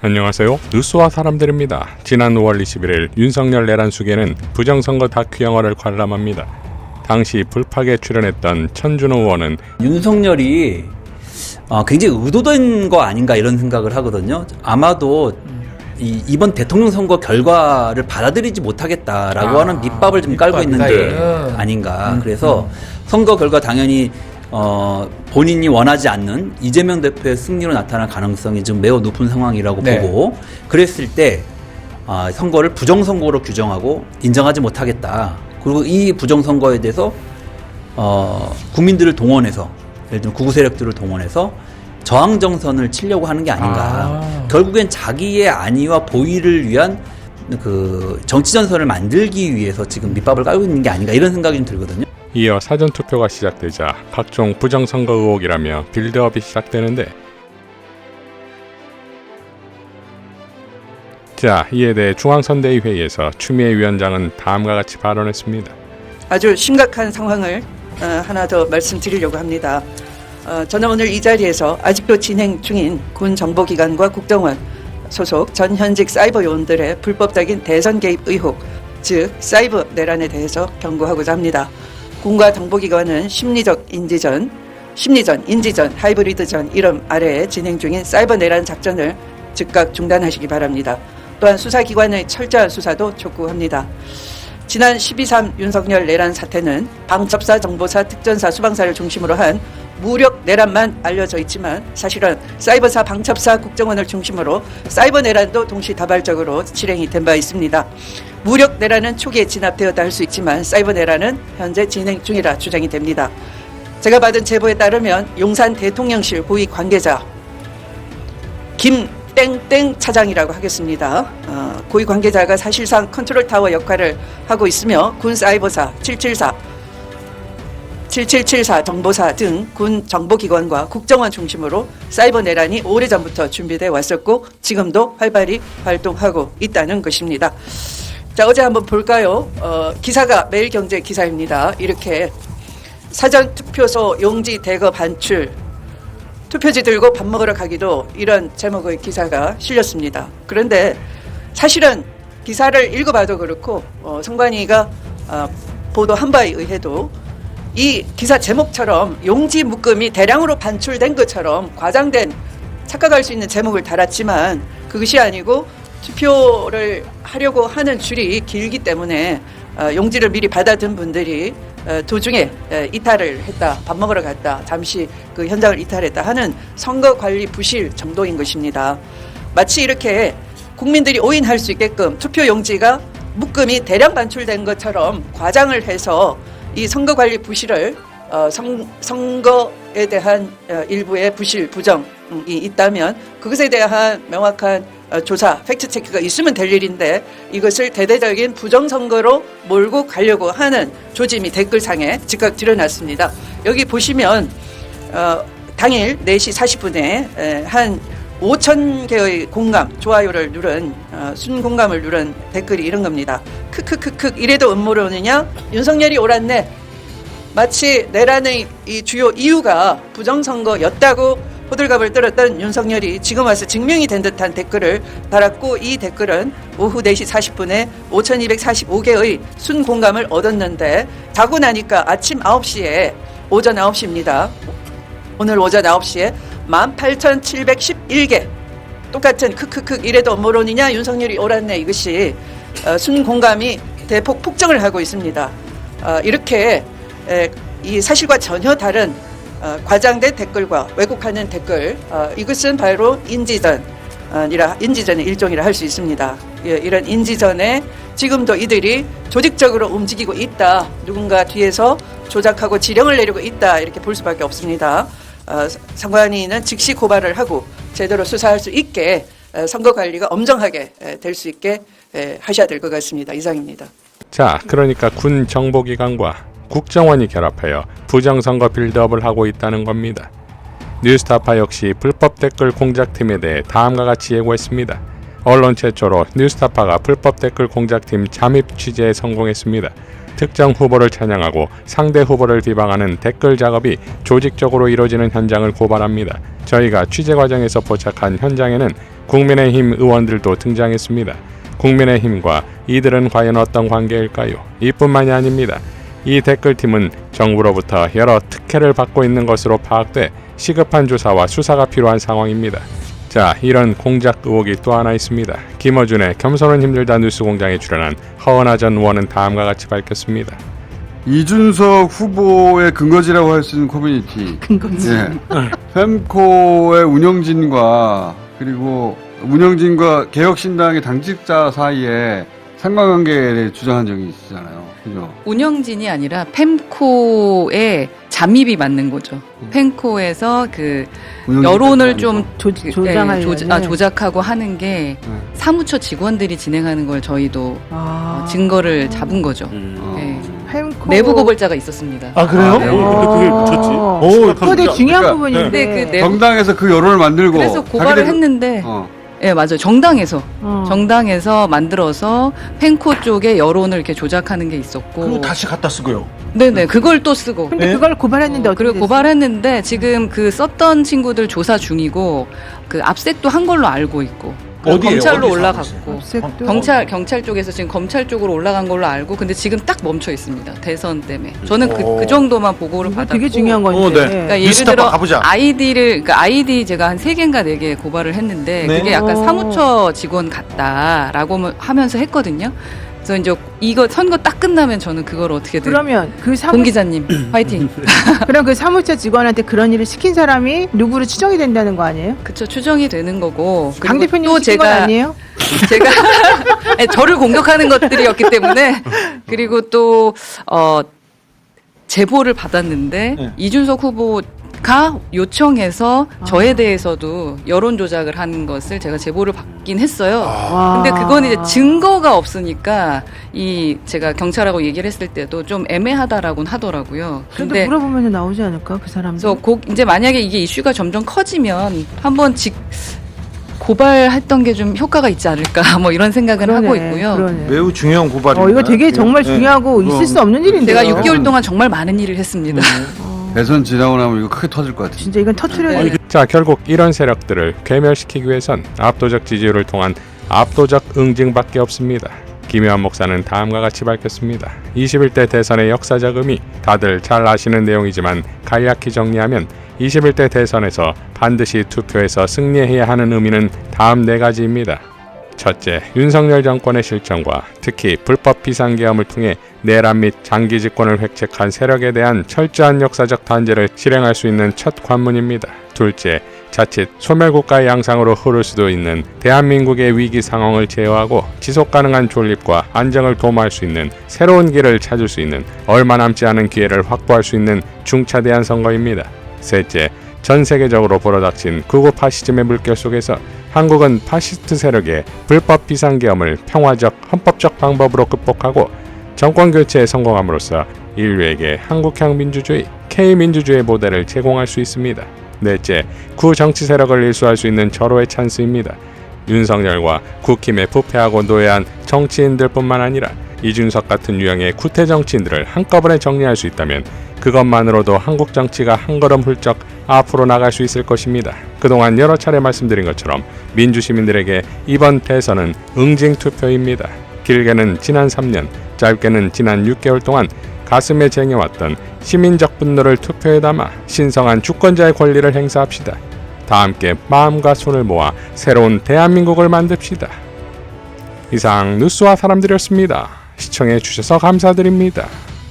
안녕하세요. 뉴스와 사람들입니다. 지난 5월 21일 윤석열 내란수계는 부정선거 다큐 영화를 관람합니다. 당시 불팍에 출연했던 천준호 의원은 윤석열이 굉장히 의도된 거 아닌가 이런 생각을 하거든요. 아마도 이번 대통령 선거 결과를 받아들이지 못하겠다라고 하는 밑밥을 좀 깔고 있는 게 아닌가. 그래서 선거 결과 당연히 본인이 원하지 않는 이재명 대표의 승리로 나타날 가능성이 좀 매우 높은 상황이라고 보고, 그랬을 때 선거를 부정선거로 규정하고 인정하지 못하겠다. 그리고 이 부정선거에 대해서 국민들을 동원해서, 예를 들면 구구 세력들을 동원해서 저항정선을 치려고 하는 게 아닌가. 결국엔 자기의 안위와 보위를 위한 그 정치전선을 만들기 위해서 지금 밑밥을 깔고 있는 게 아닌가, 이런 생각이 좀 들거든요. 이어 사전투표가 시작되자 각종 부정선거 의혹이라며 빌드업이 시작되는데, 자, 이에 대해 중앙선대위회의에서 추미애 위원장은 다음과 같이 발언했습니다. 아주 심각한 상황을 하나 더 말씀드리려고 합니다. 저는 오늘 이 자리에서 아직도 진행 중인 군 정보기관과 국정원 소속 전 현직 사이버 요원들의 불법적인 대선 개입 의혹, 즉 사이버 내란에 대해서 경고하고자 합니다. 군과 정보기관은 심리전, 인지전, 하이브리드전 이름 아래에 진행 중인 사이버 내란 작전을 즉각 중단하시기 바랍니다. 또한 수사기관의 철저한 수사도 촉구합니다. 지난 12.3 윤석열 내란 사태는 방첩사, 정보사, 특전사, 수방사를 중심으로 한 무력 내란만 알려져 있지만 사실은 사이버사, 방첩사, 국정원을 중심으로 사이버 내란도 동시다발적으로 실행이 된 바 있습니다. 무력 내란은 초기에 진압되었다 할 수 있지만 사이버 내란은 현재 진행 중이라 주장이 됩니다. 제가 받은 제보에 따르면 용산 대통령실 고위 관계자 김땡땡 차장이라고 하겠습니다. 고위 관계자가 사실상 컨트롤타워 역할을 하고 있으며 군 사이버사 7774 정보사 등 군 정보기관과 국정원 중심으로 사이버 내란이 오래전부터 준비돼 왔었고 지금도 활발히 활동하고 있다는 것입니다. 자, 어제 한번 볼까요? 기사가 매일경제 기사입니다. 이렇게 사전투표소 용지 대거 반출, 투표지 들고 밥 먹으러 가기도, 이런 제목의 기사가 실렸습니다. 그런데 사실은 기사를 읽어봐도 그렇고 선관위가 보도한 바에 의해도 이 기사 제목처럼 용지 묶음이 대량으로 반출된 것처럼 과장된, 착각할 수 있는 제목을 달았지만 그것이 아니고 투표를 하려고 하는 줄이 길기 때문에 용지를 미리 받아둔 분들이 도중에 이탈을 했다, 밥 먹으러 갔다, 잠시 그 현장을 이탈했다 하는 선거관리 부실 정도인 것입니다. 마치 이렇게 국민들이 오인할 수 있게끔 투표 용지가 묶음이 대량 반출된 것처럼 과장을 해서 이 선거관리 부실을 선거에 대한 일부의 부실, 부정이 있다면 그것에 대한 명확한 조사, 팩트체크가 있으면 될 일인데 이것을 대대적인 부정선거로 몰고 가려고 하는 조짐이 댓글상에 즉각 드러났습니다. 여기 보시면 당일 4시 40분에 한 5,000개의 공감, 좋아요를 누른, 순공감을 누른 댓글이 이런 겁니다. 크크크크, 이래도 음모를 오느냐? 윤석열이 옳았네. 마치 내란의 이 주요 이유가 부정선거였다고 호들갑을 떨었던 윤석열이 지금 와서 증명이 된 듯한 댓글을 달았고, 이 댓글은 오후 4시 40분에 5,245개의 순공감을 얻었는데 자고 나니까 아침 9시에, 오전 9시입니다. 오늘 오전 9시에 18,711개 똑같은 크크크 이래도 음모론이냐, 윤석열이 옳았네, 이것이 순공감이 대폭 폭증을 하고 있습니다. 이렇게 이 사실과 전혀 다른 과장된 댓글과 왜곡하는 댓글, 이것은 바로 인지전의 일종이라 할 수 있습니다. 이런 인지전에 지금도 이들이 조직적으로 움직이고 있다, 누군가 뒤에서 조작하고 지령을 내리고 있다, 이렇게 볼 수밖에 없습니다. 선관위는 즉시 고발을 하고 제대로 수사할 수 있게 선거관리가 엄정하게 될 수 있게 하셔야 될 것 같습니다. 이상입니다. 자, 그러니까 군 정보기관과 국정원이 결합하여 부정선거 빌드업을 하고 있다는 겁니다. 뉴스타파 역시 불법 댓글 공작팀에 대해 다음과 같이 예고했습니다. 언론 최초로 뉴스타파가 불법 댓글 공작팀 잠입 취재에 성공했습니다. 특정 후보를 찬양하고 상대 후보를 비방하는 댓글 작업이 조직적으로 이루어지는 현장을 고발합니다. 저희가 취재 과정에서 포착한 현장에는 국민의힘 의원들도 등장했습니다. 국민의힘과 이들은 과연 어떤 관계일까요? 이뿐만이 아닙니다. 이 댓글팀은 정부로부터 여러 특혜를 받고 있는 것으로 파악돼 시급한 조사와 수사가 필요한 상황입니다. 자, 이런 공작 의혹이 또 하나 있습니다. 김어준의 겸손은 힘들다 뉴스공장에 출연한 허은하 전 의원은 다음과 같이 밝혔습니다. 이준석 후보의 근거지라고 할 수 있는 커뮤니티. 근거지. 예. fem코의 운영진과 그리고 운영진과 개혁신당의 당직자 사이에 상관관계에 대해 주장한 적이 있잖아요. 그죠? 운영진이 아니라 펜코의 잠입이 맞는 거죠. 펜코에서 그 여론을 좀 조작하고 하는 게 사무처 직원들이 진행하는 걸 저희도 증거를 잡은 거죠. 네. 펜코 내부 고발자가 있었습니다. 아 그래요? 네. 그게 붙였지? 그거 되게 중요한 그러니까 부분인데. 근데 그 내부 정당에서 그 여론을 만들고 그래서 고발을 자기들- 했는데 예, 맞아요. 정당에서 만들어서 펜코 쪽에 여론을 이렇게 조작하는 게 있었고. 그리고 다시 갖다 쓰고요. 네네, 그걸 또 쓰고. 근데 네? 그걸 고발했는데 어떻게 그리고 됐어요? 고발했는데 지금 그 썼던 친구들 조사 중이고 그 압색도 한 걸로 알고 있고. 어디에요? 검찰로 어디서 올라갔고. 압색도? 경찰 쪽에서 지금 검찰 쪽으로 올라간 걸로 알고 근데 지금 딱 멈춰 있습니다. 대선 때문에. 저는 그 정도만 보고를 이거 받았고. 되게 중요한 건데. 네. 그러니까 예를 뉴스타파 들어 가보자. 그러니까 아이디 제가 한 3개인가 4개 고발을 했는데 네. 그게 약간 사무처 직원 같다라고 하면서 했거든요. 그래서 이제 이거 선거 딱 끝나면 저는 그걸 어떻게든 그러면 그 공 기자님 화이팅. 그럼 그 사무처 직원한테 그런 일을 시킨 사람이 누구로 추정이 된다는 거 아니에요? 그쵸, 추정이 되는 거고. 강 그리고 대표님 또 시킨 건 아니에요? 제가 아니, 저를 공격하는 것들이었기 때문에 그리고 또 제보를 받았는데 네. 이준석 후보가 요청해서 저에 대해서도 여론 조작을 한 것을 제가 제보를 받긴 했어요. 와. 근데 그건 이제 증거가 없으니까 제가 경찰하고 얘기를 했을 때도 좀 애매하다라고는 하더라고요. 그래도 근데 물어보면 나오지 않을까 그 사람들? 그래서 이제 만약에 이게 이슈가 점점 커지면 한번 고발했던 게 좀 효과가 있지 않을까 뭐 이런 생각은 하고 있고요. 그러네. 매우 중요한 고발입니다. 이거 되게 정말 네. 중요하고 이거 있을 수 없는 일인데요. 제가 6개월 동안 정말 많은 일을 했습니다. 대선 지나고 나면 이거 크게 터질 것 같아요. 진짜 이건 터트려야 돼. 자, 결국 이런 세력들을 괴멸시키기 위해선 압도적 지지율을 통한 압도적 응징밖에 없습니다. 김효한 목사는 다음과 같이 밝혔습니다. 21대 대선의 역사적 의미, 다들 잘 아시는 내용이지만 간략히 정리하면 21대 대선에서 반드시 투표에서 승리해야 하는 의미는 다음 4가지입니다. 첫째, 윤석열 정권의 실정과 특히 불법 비상계엄을 통해 내란 및 장기 집권을 획책한 세력에 대한 철저한 역사적 단죄를 실행할 수 있는 첫 관문입니다. 둘째, 자칫 소멸국가의 양상으로 흐를 수도 있는 대한민국의 위기 상황을 제어하고 지속가능한 존립과 안정을 도모할 수 있는 새로운 길을 찾을 수 있는 얼마 남지 않은 기회를 확보할 수 있는 중차대한 선거입니다. 셋째, 전 세계적으로 불어닥친 극우 파시즘의 물결 속에서 한국은 파시스트 세력의 불법 비상계엄을 평화적 헌법적 방법으로 극복하고 정권 교체에 성공함으로써 인류에게 한국형 민주주의, K민주주의 모델을 제공할 수 있습니다. 넷째, 구정치 세력을 일수할 수 있는 절호의 찬스입니다. 윤석열과 국힘에 부패하고 노예한 정치인들뿐만 아니라 이준석 같은 유형의 구태 정치인들을 한꺼번에 정리할 수 있다면 그것만으로도 한국 정치가 한 걸음 훌쩍 앞으로 나갈 수 있을 것입니다. 그동안 여러 차례 말씀드린 것처럼 민주시민들에게 이번 대선은 응징 투표입니다. 길게는 지난 3년, 짧게는 지난 6개월 동안 가슴에 쟁여왔던 시민적 분노를 투표에 담아 신성한 주권자의 권리를 행사합시다. 다 함께 마음과 손을 모아 새로운 대한민국을 만듭시다. 이상 뉴스와 사람들이었습니다. 시청해 주셔서 감사드립니다.